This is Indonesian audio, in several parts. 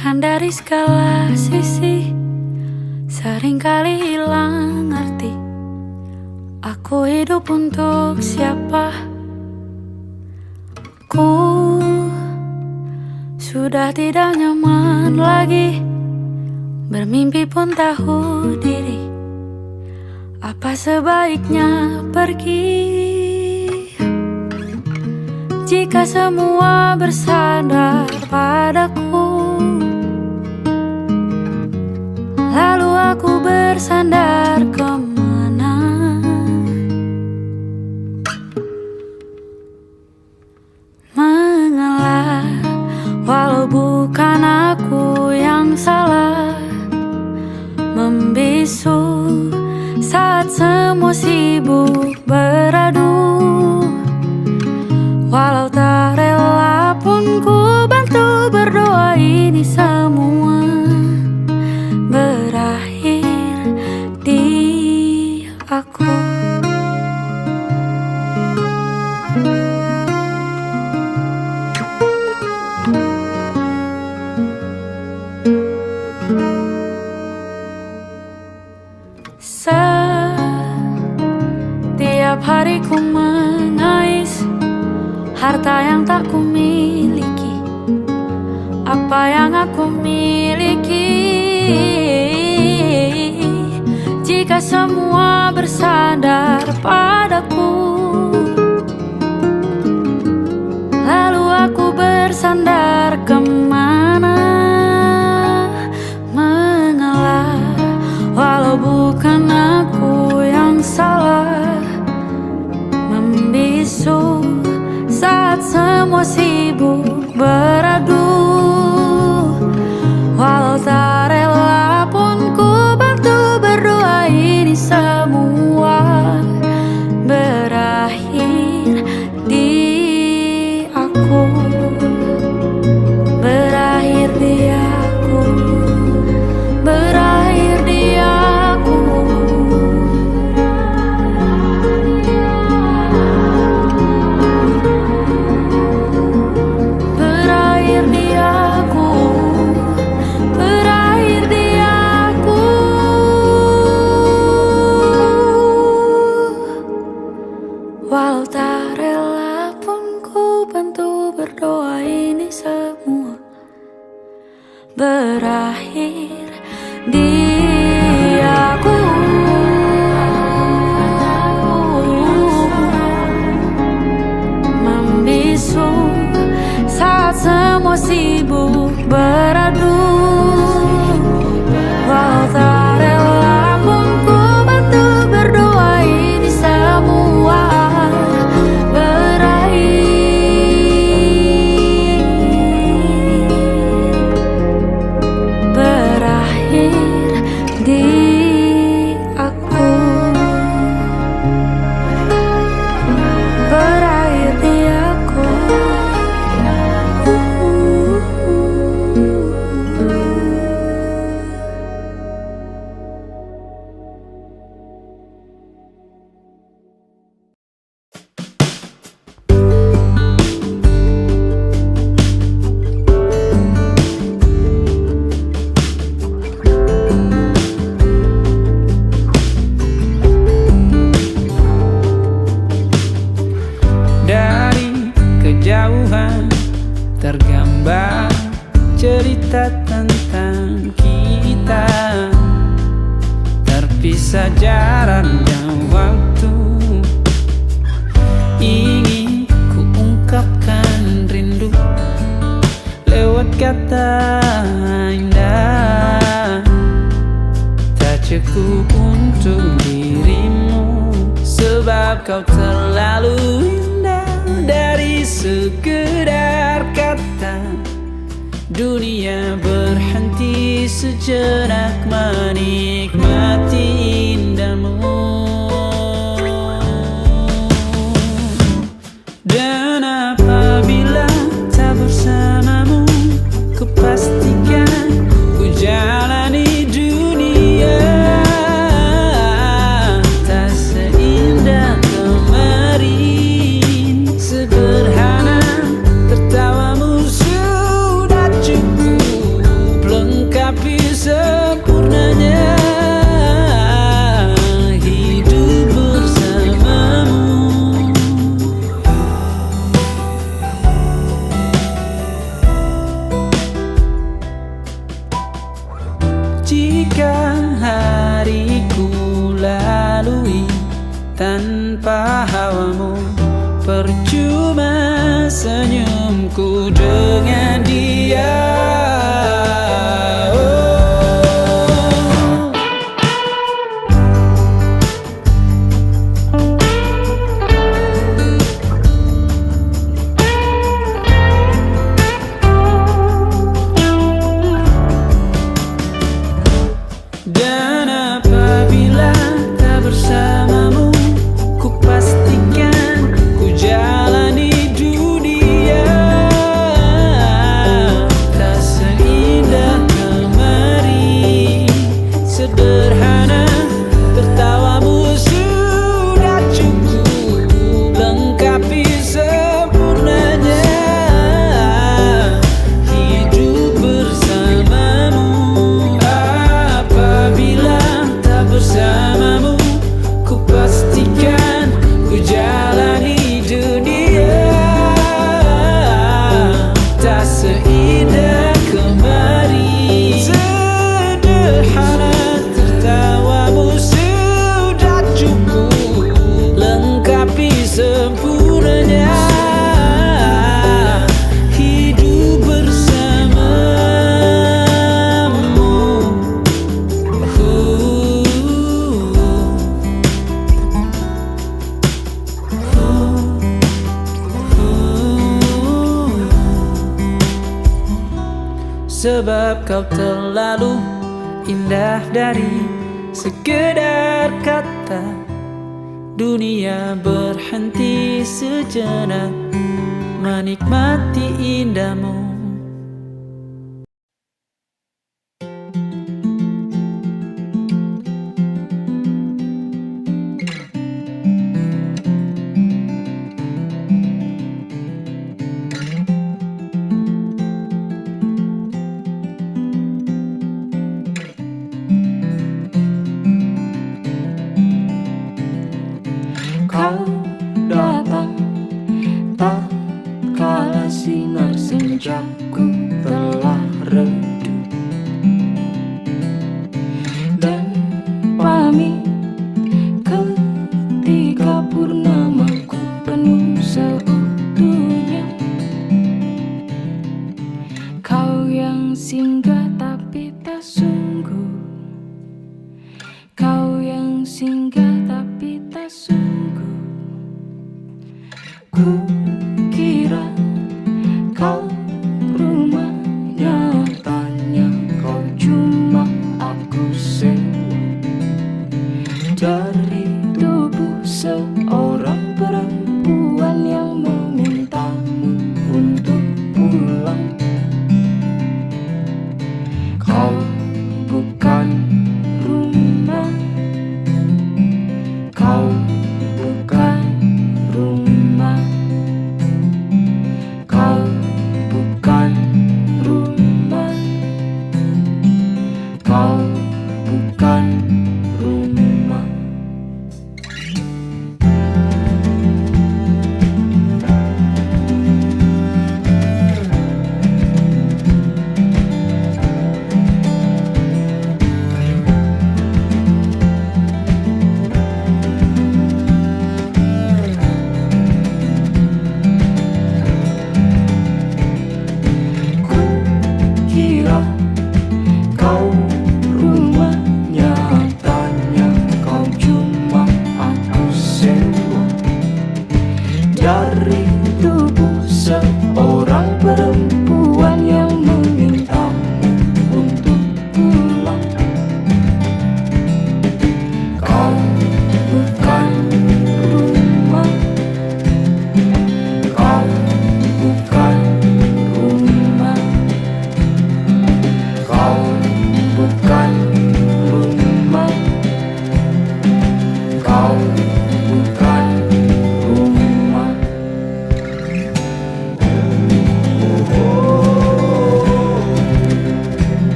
Kan dari segala sisi seringkali hilang arti. Aku hidup untuk siapa? Ku sudah tidak nyaman lagi, bermimpi pun tahu diri. Apa sebaiknya pergi? Jika semua bersandar padaku, lalu aku bersandar kemana? Mengalah, walau bukan aku yang salah. Membisu saat semua sibuk beradu. Walau tak rela pun ku bantu berdoa ini semua berakhir di aku. Setiap hari ku mengais harta yang tak ku miliki. Apa yang aku miliki? Jika semua bersandar padaku, lalu aku bersandar kemana? Mengalah, walau bukan aku yang salah. Membisu saat semua sibuk beradu. Walau tak rela pun ku bantu berdoa ini semua berakhir di aku. Berakhir di aku. Berakhir di aku. Berakhir di aku. Berakhir di aku. Walau tak rela pun ku bantu berdoa ini semua berakhir di aku. Membisu saat semua sibuk beradu. Walau tak rela pun ku bantu berdoa ini semua berakhir di aku. Berakhir di aku. Dari kejauhan tergambar cerita tentang kita, terpisah jarak dan waktu. Ingin ku ungkapkan rindu lewat kata indah. Tak cukup untuk dirimu, sebab kau terlalu indah. Dari sekedar kata, dunia berhenti sejenak menikmati indahmu. Dan apabila tak bersamamu, kupastikan ku jalani dunia tak seindah kemarin. Sederhana, tertawamu sudah cukup. percuma senyumku dengan dia. Dan apabila tak bersamamu, ku pastikan ku jalani dunia tak seindah kemari. Sederhana, tertawamu sudah cukup lengkapi sempurnanya hidup bersamamu. Apabila tak bersamamu, ku pastikan ku jalani dunia tak seindah kemari. Sederhana, tertawamu sudah cukup lengkapi sempurnanya hidup bersamamu. Sebab kau terlalu indah dari sekedar kata. Dunia berhenti sejenak menikmati indahmu. Kau datang tak kala sinar senjaku telah redup, dan pamit ketika purnamaku penuh seutuhnya. Kau yang singgah tapi tak sungguh, kau yang singgah tapi tak sungguh. Ku kira kau rumah, nyatanya kau cuma aku sewa dari tubuh seorang perempuan yang memintamu untuk pulang. Kau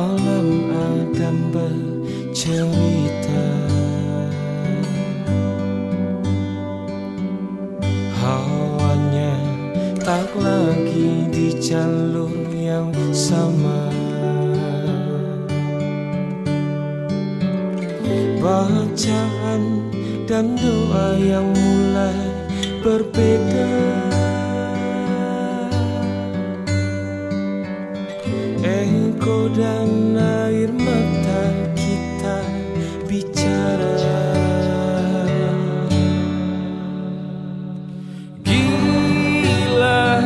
malam Adam bercerita. Hawanya tak lagi di jalur yang sama. Bacaan dan doa yang mulai berbeda. Engkau dan air mata kita bicara. Gila,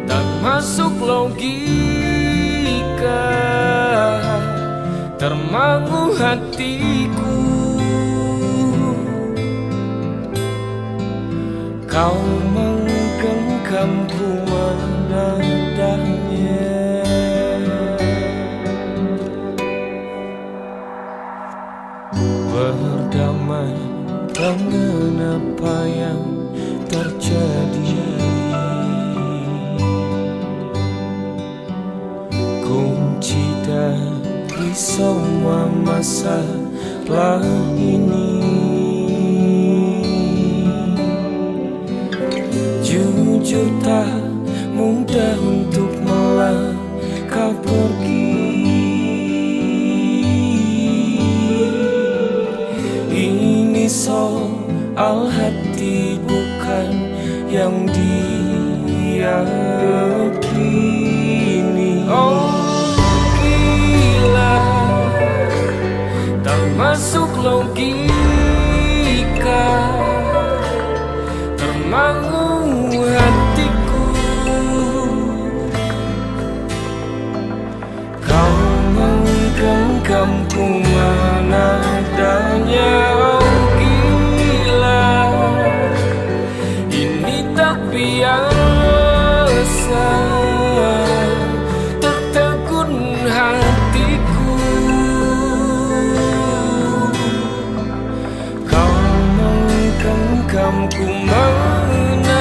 tak masuk logika, termangu hatiku. Kau menggenggamku menadahnya. Berdamai dengan apa yang terjadi. Kunci dari semua masalah ini. Jujur tak mudah untuk melangkah pergi. Ini soal hati bukan yang diyakini. Oh gila, tak masuk logika, termangu hatiku. Kau menggenggamku menadanya. Oh gila, ini tak biasa, tertegun hatiku. Kau menggenggamku menadahnya.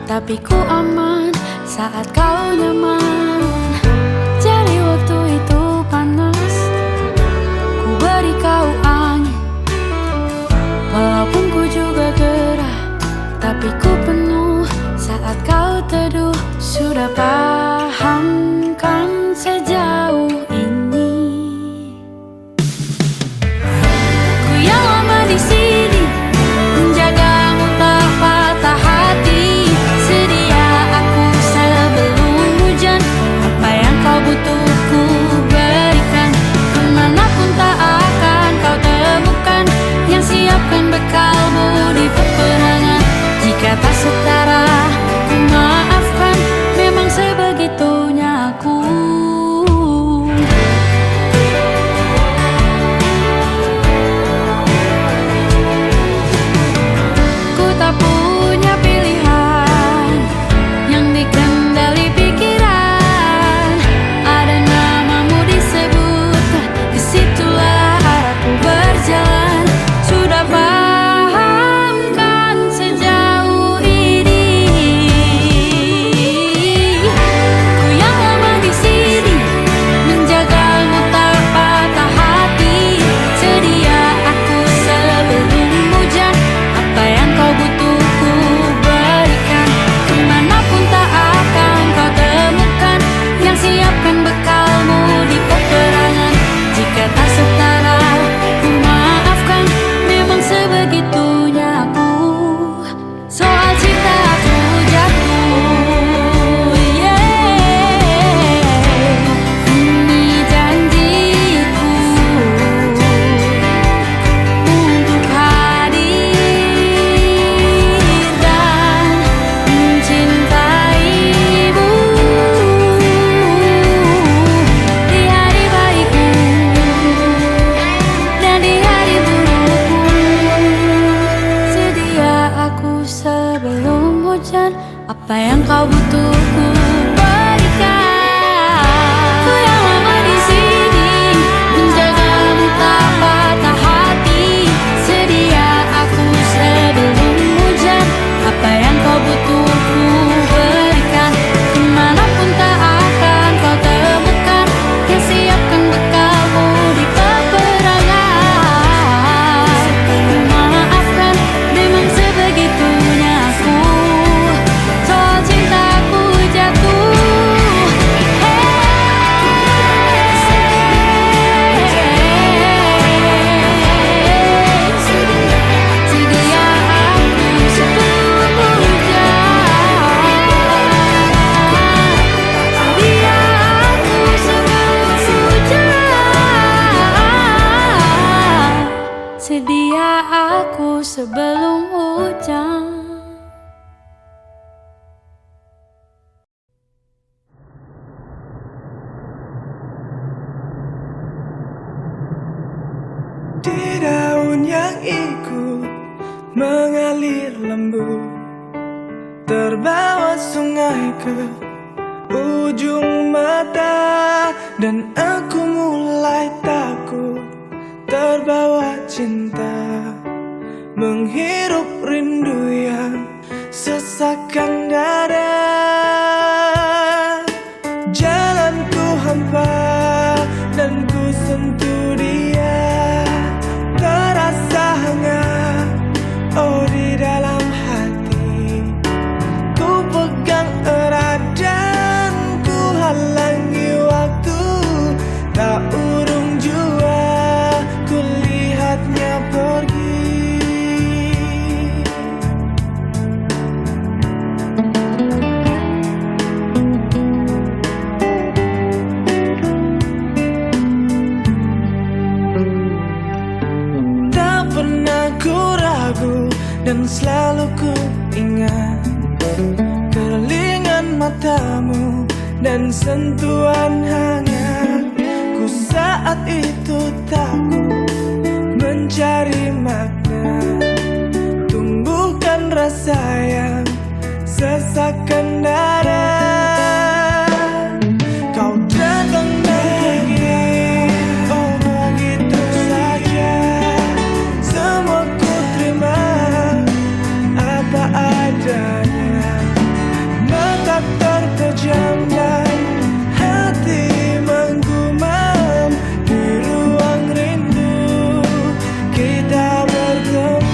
Tapi ku aman saat kau nyaman. Jadi waktu itu panas, ku beri kau angin. Walaupun ku juga gerah, tapi ku penuh saat kau teduh. Sudah paham kan sejauh ini. Ku yang lama di sini, menjagamu tak patah hati. Sedia aku sebelum hujan sebelum hujan. Di daun yang ikut mengalir lembut, terbawa sungai ke ujung mata, dan aku mulai takut terbawa cinta, menghirup rindu yang sesakkan dada. Jalanku hampa dan ku sentuh dia, terasa hangat, oh di dalam hati. Ku pegang erat dan ku halangi waktu, tak urung jua ku lihatnya pergi. Tak pernah ku ragu dan selalu ku ingat kerlingan matamu dan sentuhan hangat. Ku saat itu takut mencari makna, tumbuhkan rasa yang sesakkan dada. Kau datang lagi, oh begitu saja. Semua ku terima apa adanya. Mata terpejam dan hati menggumam, di ruang rindu kita bertemu.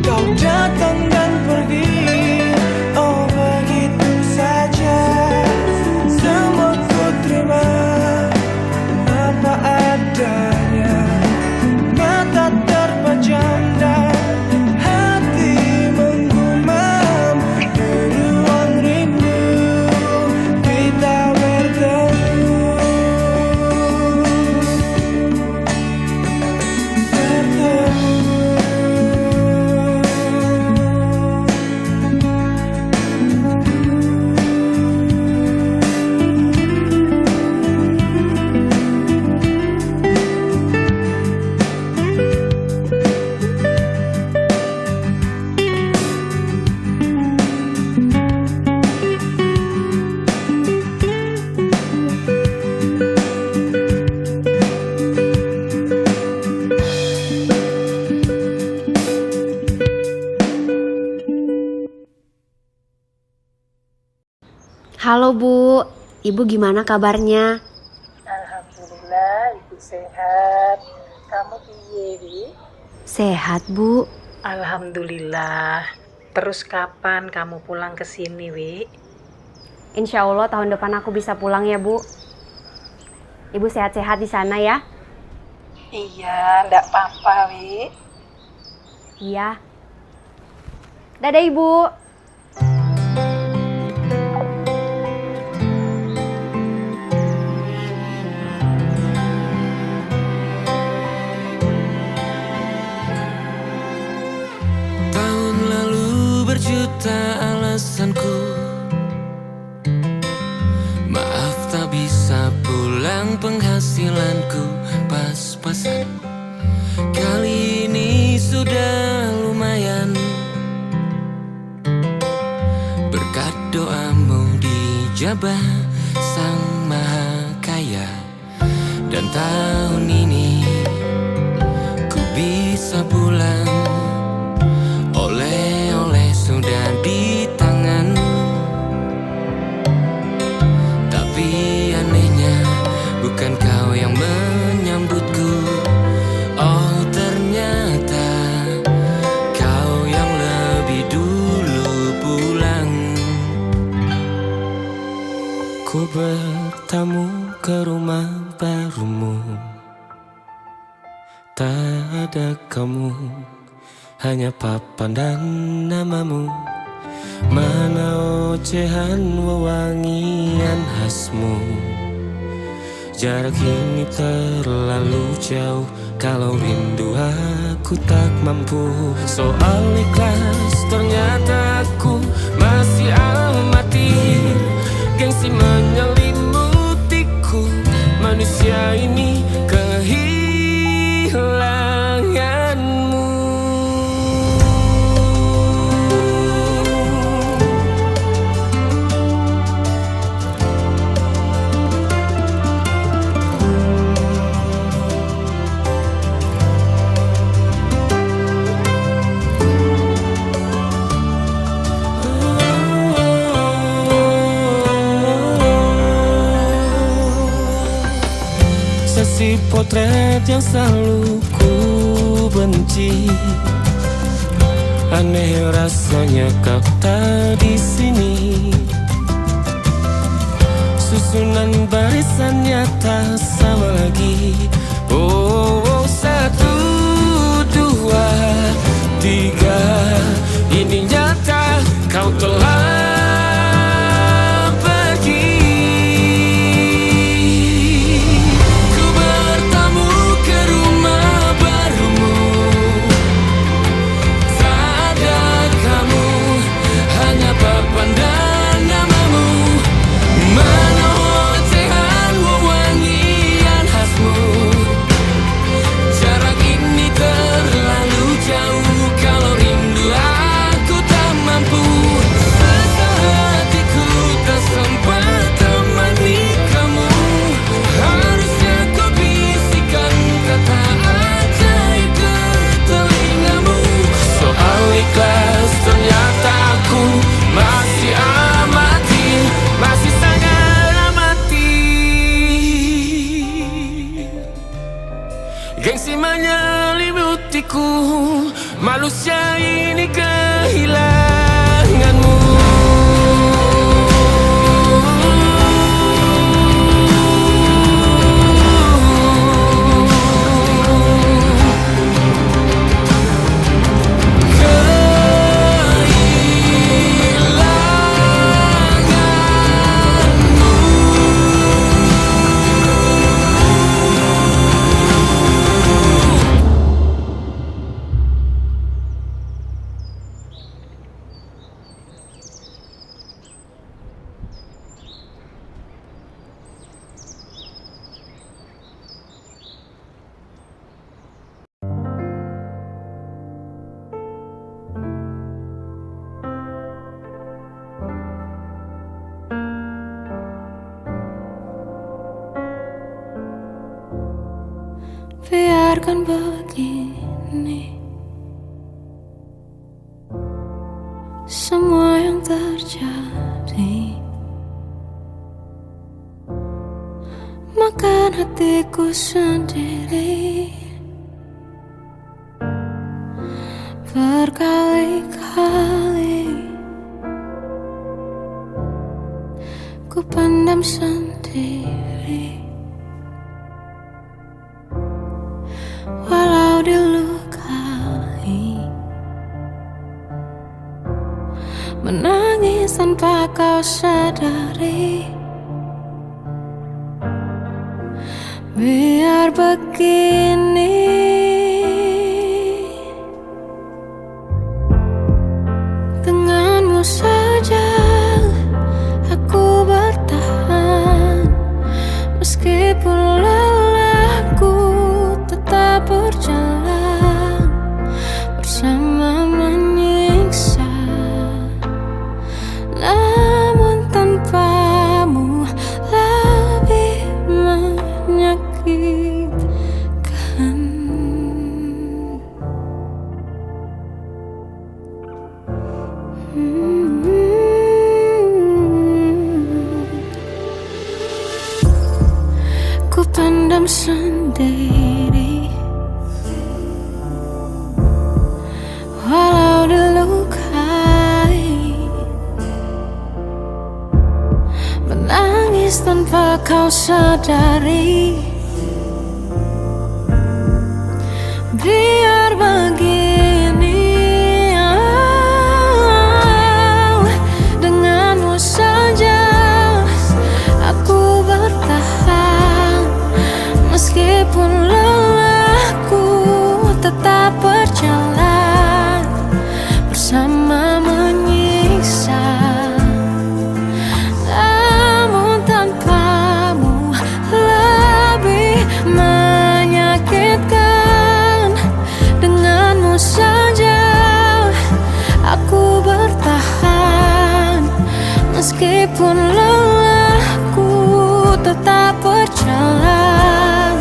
Kau datang dan pergi, oh begitu saja. Semua ku terima apa adanya. Mata terpejam dan hati menggumam, di ruang rindu kita bertemu. Halo Bu, Ibu gimana kabarnya? Alhamdulillah, Ibu sehat. Kamu piye, Wi? Sehat Bu. Alhamdulillah. Terus kapan kamu pulang ke sini, Wi? Insya Allah tahun depan aku bisa pulang ya Bu. Ibu sehat-sehat di sana ya? Iya, ndak apa-apa, Wi. Iya. Dadah Ibu. Tahun lalu berjuta alasanku, maaf tak bisa pulang, penghasilanku pas-pasan. Kali ini sudah lumayan, berkat doamu dijabah Sang Maha Kaya. Dan tahun ini ku bisa pulang, oleh-oleh sudah diterima. ke rumah barumu. Tak ada kamu, hanya papan dan namamu. Mana ocehan wewangian khasmu. Jarak ini terlalu jauh, kalau rindu aku tak mampu. Soal ikhlas ternyata aku masih amati. Gengsi menyelimutiku, manusia ini kehilanganmu. Sesi potret yang selalu ku benci. Aneh rasanya kau tak di sini. Susunan barisannya tak sama lagi. Oh, 1, 2, 3. Ini nyata kau telah gengsi menyelimutiku, manusia ini kehilanganmu. Biarkan begini semua yang terjadi, makan hatiku sendiri. Berkali-kali ku pendam sendiri, walau dilukai, menangis tanpa kau sadari. Biar begini, denganmu saja aku bertahan. Meskipun lelahku tetap berjalan, bersama menyiksa. Namun tanpamu lebih menyakitkan. Ku pendam sendiri, walau dilukai, menangis tanpa Coba kau sadari, biar begini, denganmu saja aku bertahan. Meskipun lelahku tetap berjalan bersama menyiksa. Namun tanpamu lebih menyakitkan. Denganmu saja aku bertahan. Meskipun lelahku tetap berjalan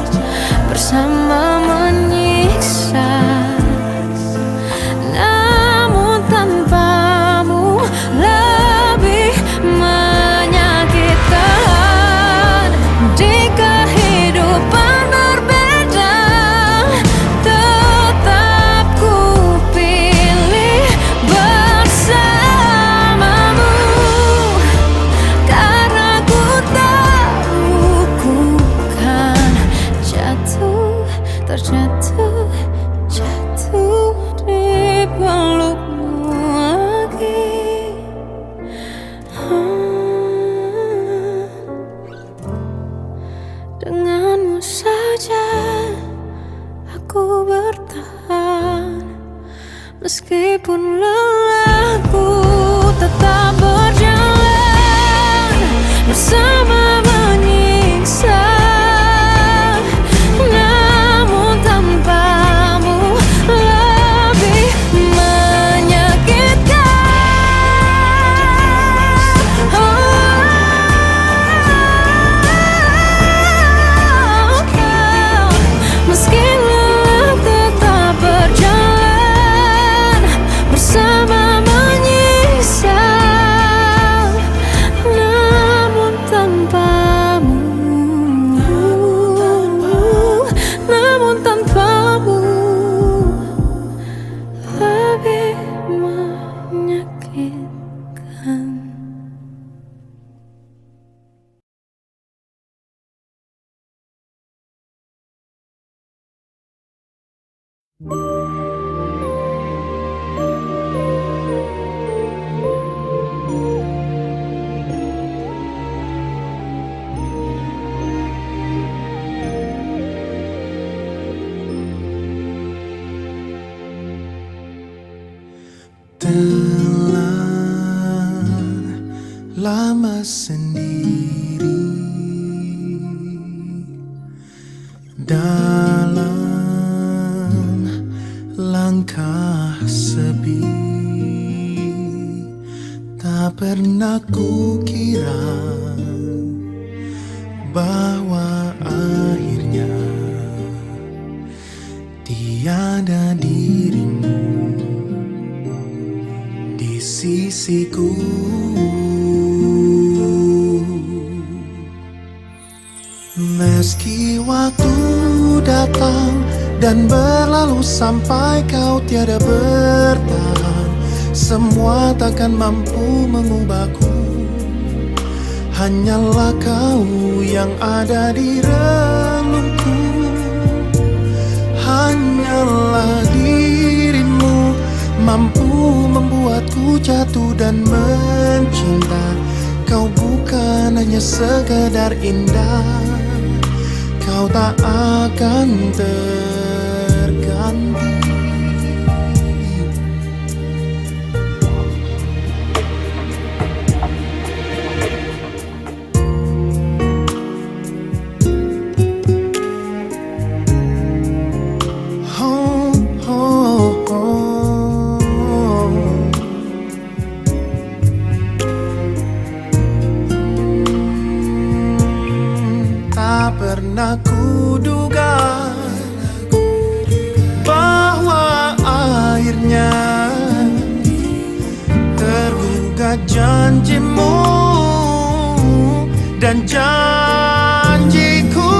bersama menyiksa. Namun tanpamu lebih menyakitkan. Di kehidupan berbeda, tetap ku pilih bersamamu. Karena ku tahu ku kan jatuh, terjatuh, jatuh di pelukmu lagi. Denganmu saja aku bertahan. Meskipun lelahku tetap berjalan bersama menyiksa. Namun tanpamu lebih menyakitkan. Meski lelah tetap berjalan bersama menyiksa. Namun tanpamu, namun tanpamu lebih menyakitkan. Telah lama sendiri dalam langkah sepi. Tak pernah kukira bahwa akhirnya tiada dirimu di sisiku. Meski waktu datang dan berlalu sampai kau tiada bertahan, semua takkan mampu mengubahku. Hanyalah kau yang ada di relungku. Hanyalah dirimu mampu membuatku jatuh dan mencinta. Kau bukan hanya sekedar indah, kau tak akan terganti. Pernah kuduga bahwa akhirnya tergugat janjimu dan janjiku.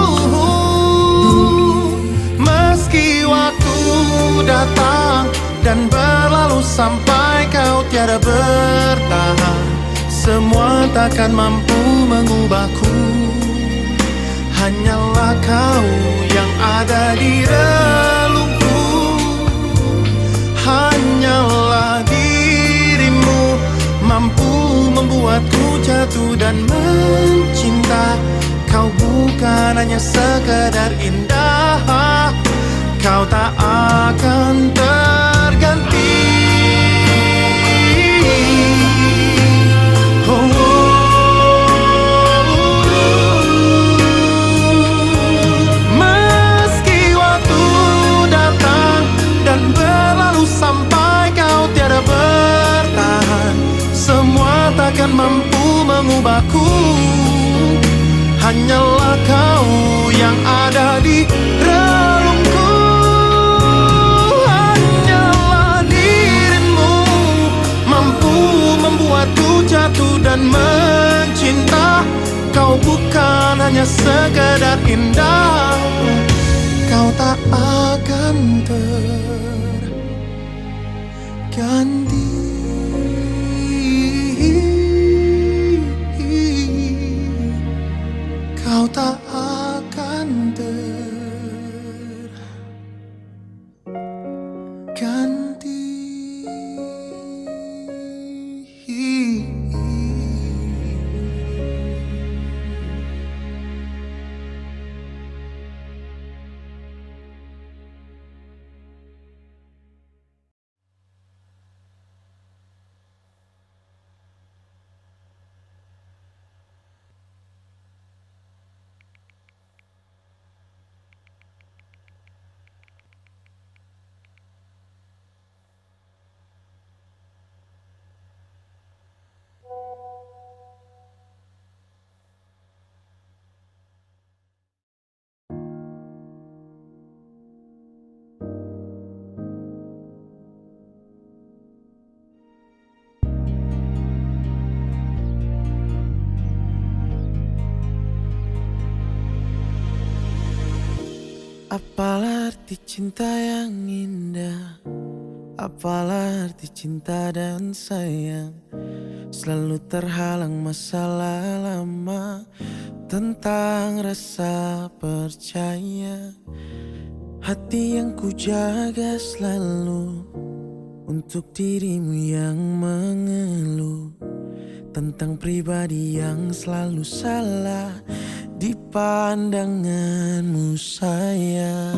Meski waktu datang dan berlalu sampai kau tiada bertahan, semua takkan mampu mengubahku. hanyalah kau yang ada di relungku. Hanyalah dirimu mampu membuatku jatuh dan mencinta. Kau bukan hanya sekedar indah, kau tak akan terganti. Meski waktu datang dan berlalu sampai kau tiada bertahan, semua takkan mampu mengubahku. Hanyalah kau yang ada di relungku. Hanyalah dirimu mampu membuatku jatuh dan mencinta. Kau bukan hanya sekedar indah, kau tak akan terganti. Kau tak akan terganti. Apalah arti cinta yang indah, apalah arti cinta dan sayang. Selalu terhalang masalah lama tentang rasa percaya. Hati yang ku jaga selalu untuk dirimu yang mengeluh tentang pribadi yang selalu salah di pandanganmu sayang.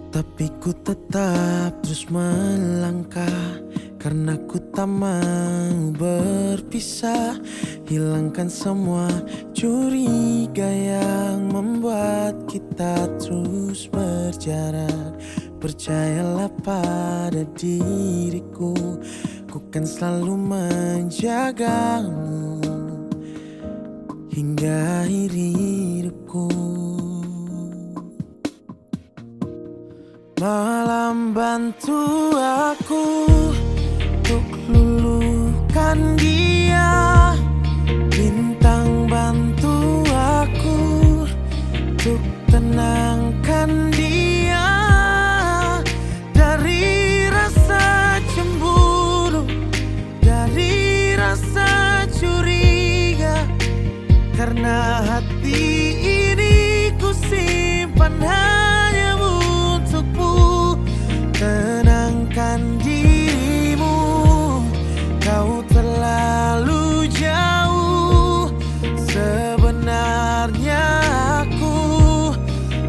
Tapi ku tetap terus melangkah karena ku tak mau berpisah. Hilangkan semua curiga yang membuat kita terus berjarak. Percayalah pada diriku, ku kan selalu menjagamu hingga akhir hidupku. Malam bantu aku untuk luluhkan dia, bintang bantu aku untuk tenangkan dia dari rasa cemburu, dari rasa curiga. Karena hati ini ku simpan hanya untukmu. Tenangkan dirimu, kau terlalu jauh. Sebenarnya aku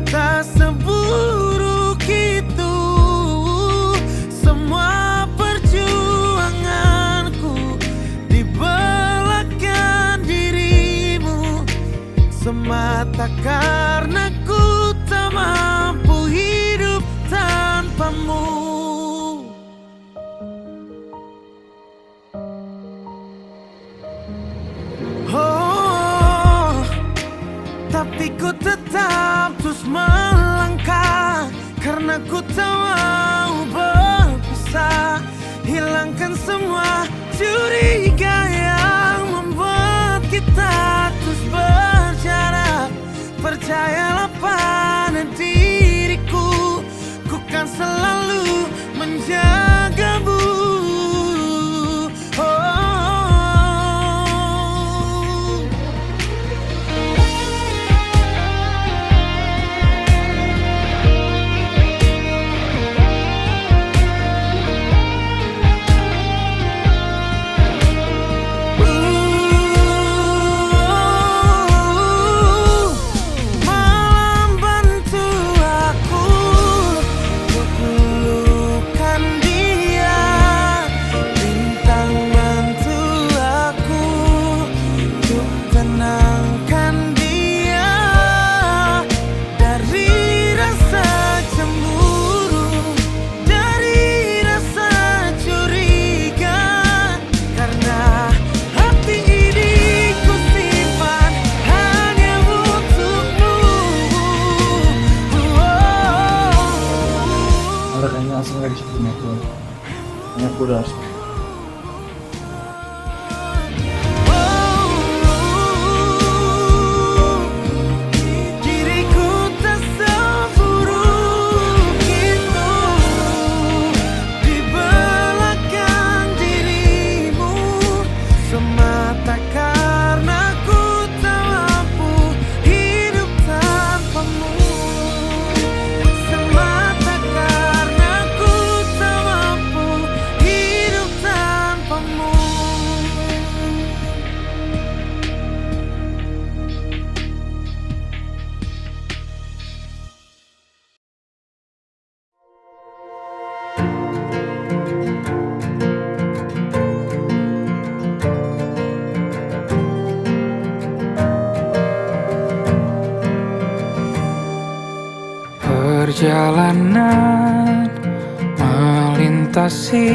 tak seburuk itu. Semua perjuanganku di belakang dirimu, semata karena ku tak mampu hidup tanpamu. Oh, tapi ku tetap terus melangkah karena ku tak mau berpisah. Hilangkan semua curiga yang membuat kita terus berjarak. Percayalah pada diriku, ku kan selalu menjagamu. Oh, Chandra kayaknya asing lagi seperti itu. Hanya aku udah harus. Perjalanan melintasi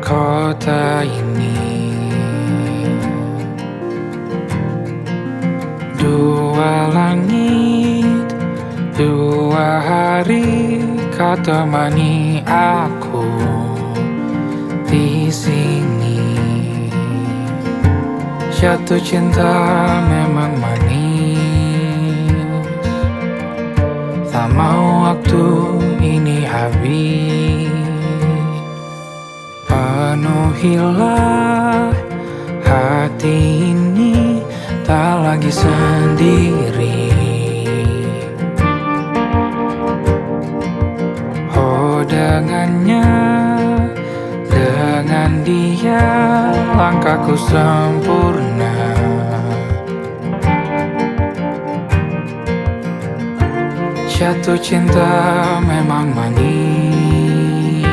kota ini, dua langit, dua hari kau temani aku di sini. Jatuh cinta memang manis, tak mau waktu ini habis. Penuhilah hati ini, tak lagi sendiri. Oh dengannya, dengan dia langkahku sempurna. Jatuh cinta memang manis,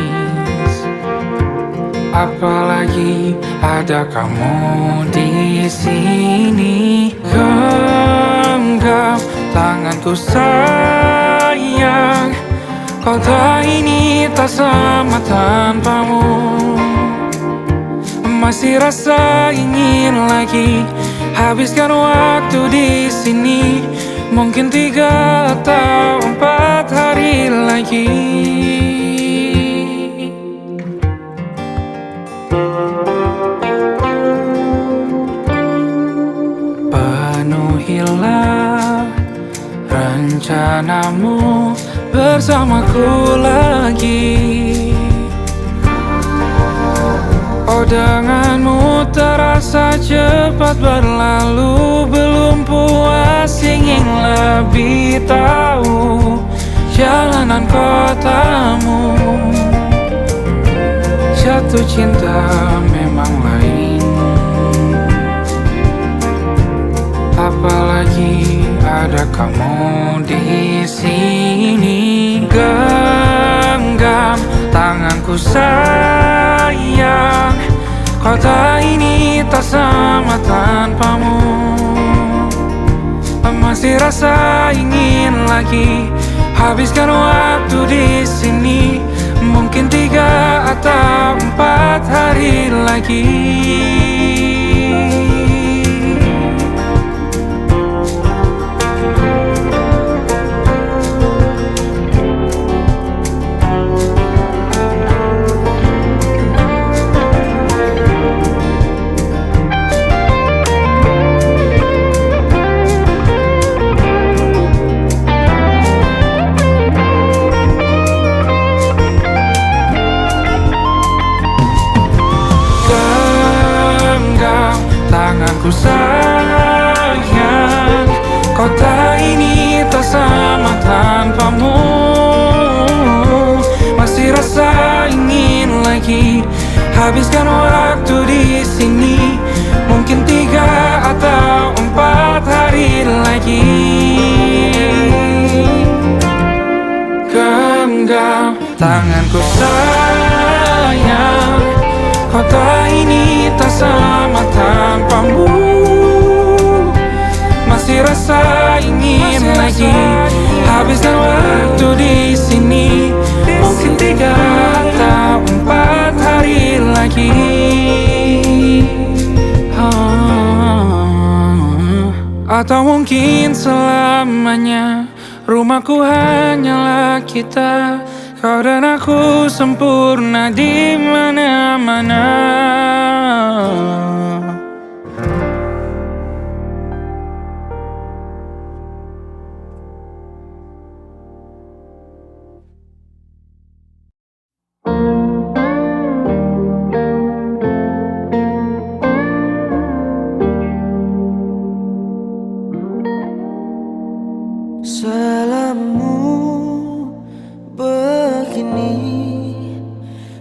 apalagi ada kamu di sini. Genggam tanganku sayang, kota ini tak sama tanpamu. Masih rasa ingin lagi habiskan waktu di sini. Mungkin 3 atau 4 hari lagi. Penuhilah rencanamu bersamaku lagi. Oh denganmu terasa cepat berlalu, belum puas ingin lebih tahu jalanan kotamu. Jatuh cinta memang lain, apalagi ada kamu di sini. Genggam tanganku sayang, kota ini tak sama tanpamu. Masih rasa ingin lagi habiskan waktu di sini. Mungkin 3 atau 4 hari lagi. Tanganku sayang, kota ini tak sama tanpamu. Masih rasa ingin lagi habiskan waktu di sini. Mungkin 3 atau 4 hari lagi. Genggam tanganku sayang, kota ini tak sama tanpamu. Masih rasa ingin lagi habiskan waktu di sini. Mungkin 3 atau 4 hari lagi. Atau mungkin selamanya. Rumahku hanyalah kita, Kau dan aku sempurna di mana-mana. Salahmu begini,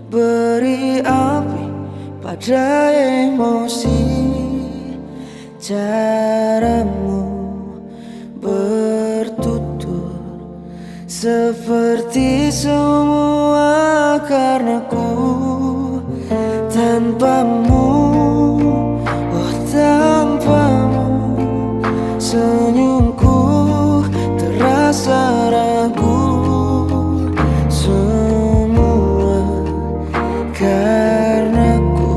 beri api pada emosi. Caramu bertutur seperti semua karenaku. Tanpamu, oh tanpamu, senyumku terasa ragu. Semua karenaku,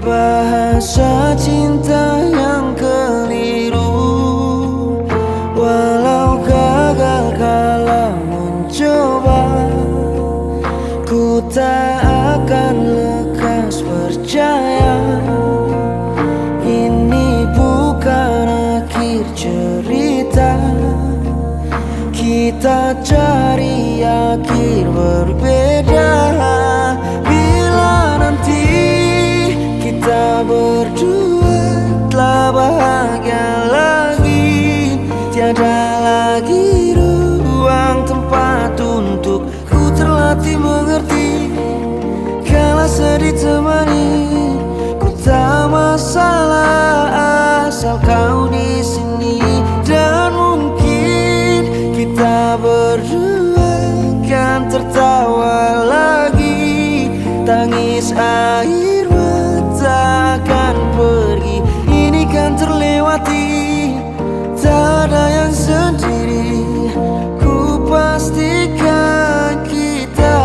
bahasa cinta yang keliru. Walau gagal kala mencoba, ku tak akan lekas percaya. Ini bukan akhir cerita, kita cari akhir berbeda. Bila nanti kita berdua telah bahagia lagi, tiada lagi ruang tempat untuk ku terlatih mengerti. Kala sedih temani, ku tak masalah asal kau di sini. Dan mungkin kita berdua kan tertawa lagi, tangis air mata akan pergi. Ini kan terlewati, tak ada yang sendiri. Ku pastikan kita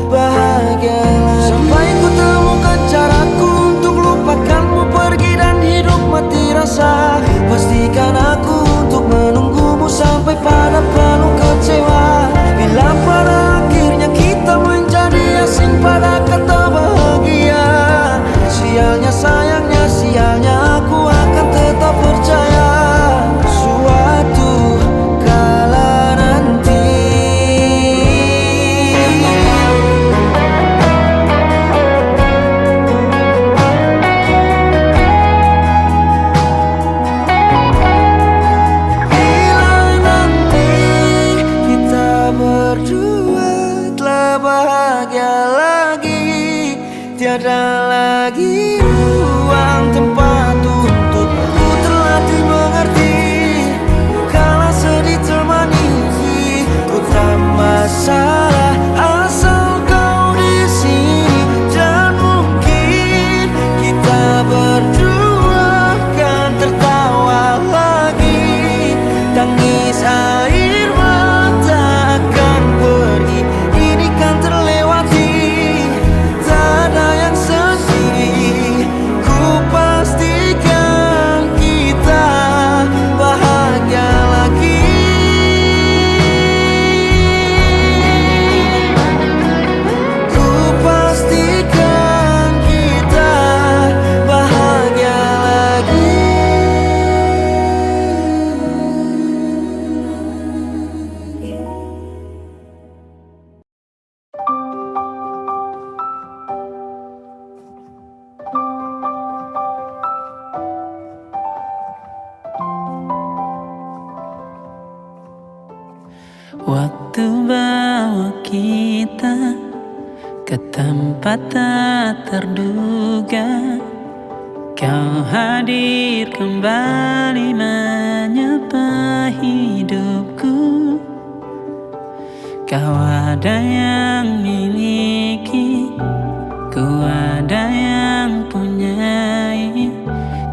bahagia lagi. Sampai ku temukan caraku untuk lupakanmu pergi dan hidup mati rasa. Pastikan aku untuk menunggumu sampai pada penuh kecewa. Bila pada akhirnya kita menjadi asing pada kata bahagia, sialnya sayangnya sialnya aku akan tetap percaya. Suatu kala nanti berdua telah bahagia lagi, tiada lagi ruang tempat untuk ku terlatih mengerti. Kala sedih temani, ku tak masalah asal kau di sini. Dan mungkin kita berdua kan tertawa lagi, tangis air mata akan pergi. Ini kan terlewati, tak ada yang sendiri. Ku pastikan kita bahagia lagi. Ku pastikan kita bahagia lagi. Waktu bawa kita ke tempat tak terduga, kau hadir kembali menyapa hidupku. Kau ada yang miliki, ku ada yang punyai,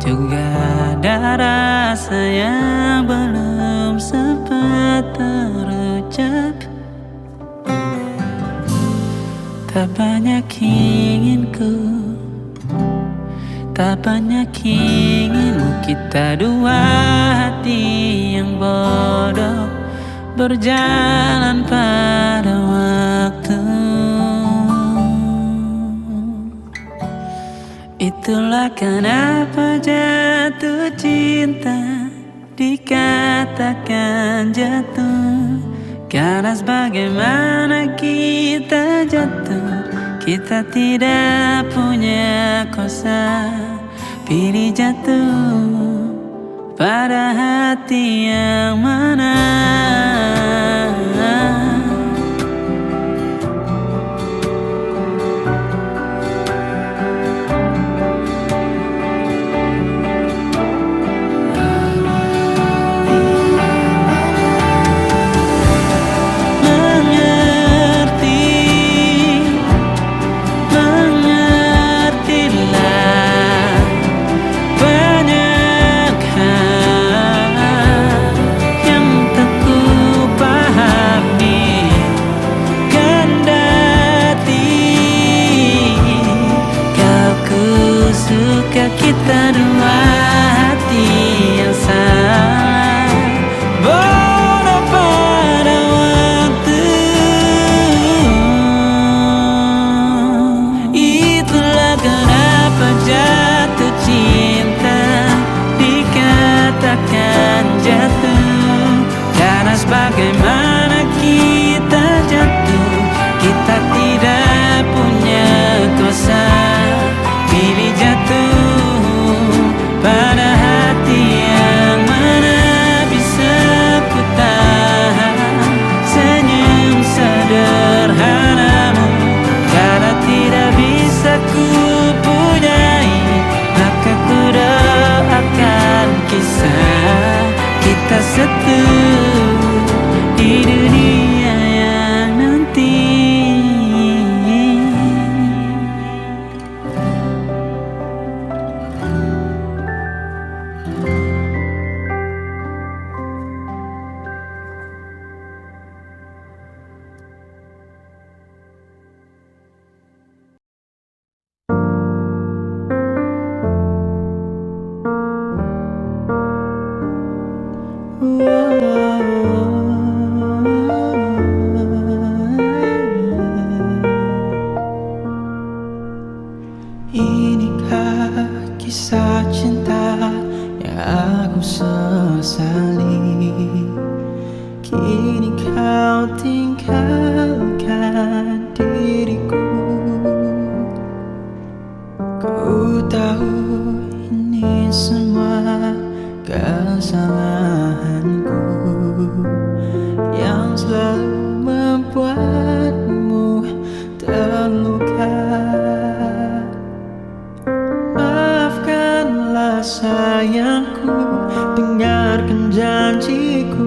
juga ada rasa yang belum sempat terucap. Tak banyak inginku, tak banyak inginmu. Kita dua hati yang bodoh berjalan pada waktu. kenapa jatuh cinta dikatakan jatuh. Karena bagaimana kita jatuh, kita tidak punya kuasa. Pilih jatuh pada hati yang mana. Kita dua hati yang sama, bodoh pada waktu. Itulah kenapa jatuh cinta dikatakan jatuh. Karena bagaimana kita jatuh, kita tidak punya kuasa. Pilih jatuh pada hati yang mana. Bisa ku tahan senyum sederhanamu. Karena tidak bisa ku punyai, maka ku doakan kisah kita satu di dunia yang nanti. Inikah kisah cinta yang aku sesali? Kini kau tinggalkan diriku. Ku tahu ini semua kesalahanku yang selalu membuatmu terluka. Maafkanlah sayangku, dengarkan janjiku.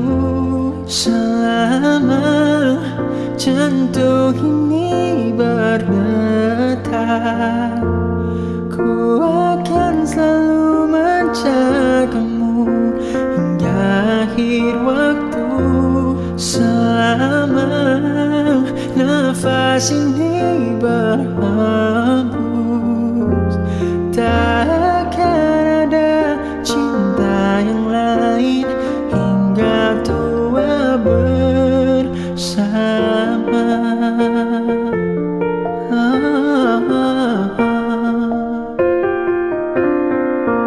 Selama jantung ini berdetak, ku akan selalu menjagamu hingga akhir waktu. Selama nafas ini berhembus, tak akan ada cinta yang lain hingga tua bersama.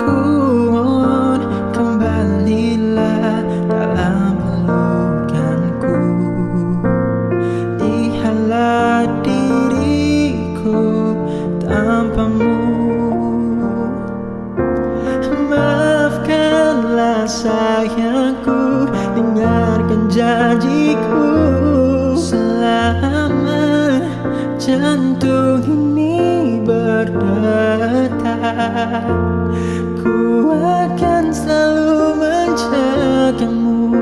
Ku mohon kembalilah dalam pelukanku. Lihatlah diriku tanpamu. Maafkanlah sayangku, dengarkan janjiku. Selama jantung ini berdetak, ku akan selalu menjagamu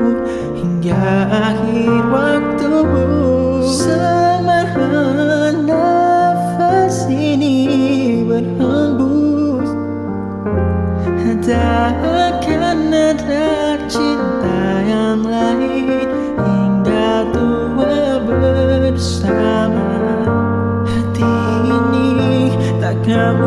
hingga akhir waktu. Selama nafas ini berhembus, tak akan ada cinta yang lain hingga tua bersama. Hati ini takkan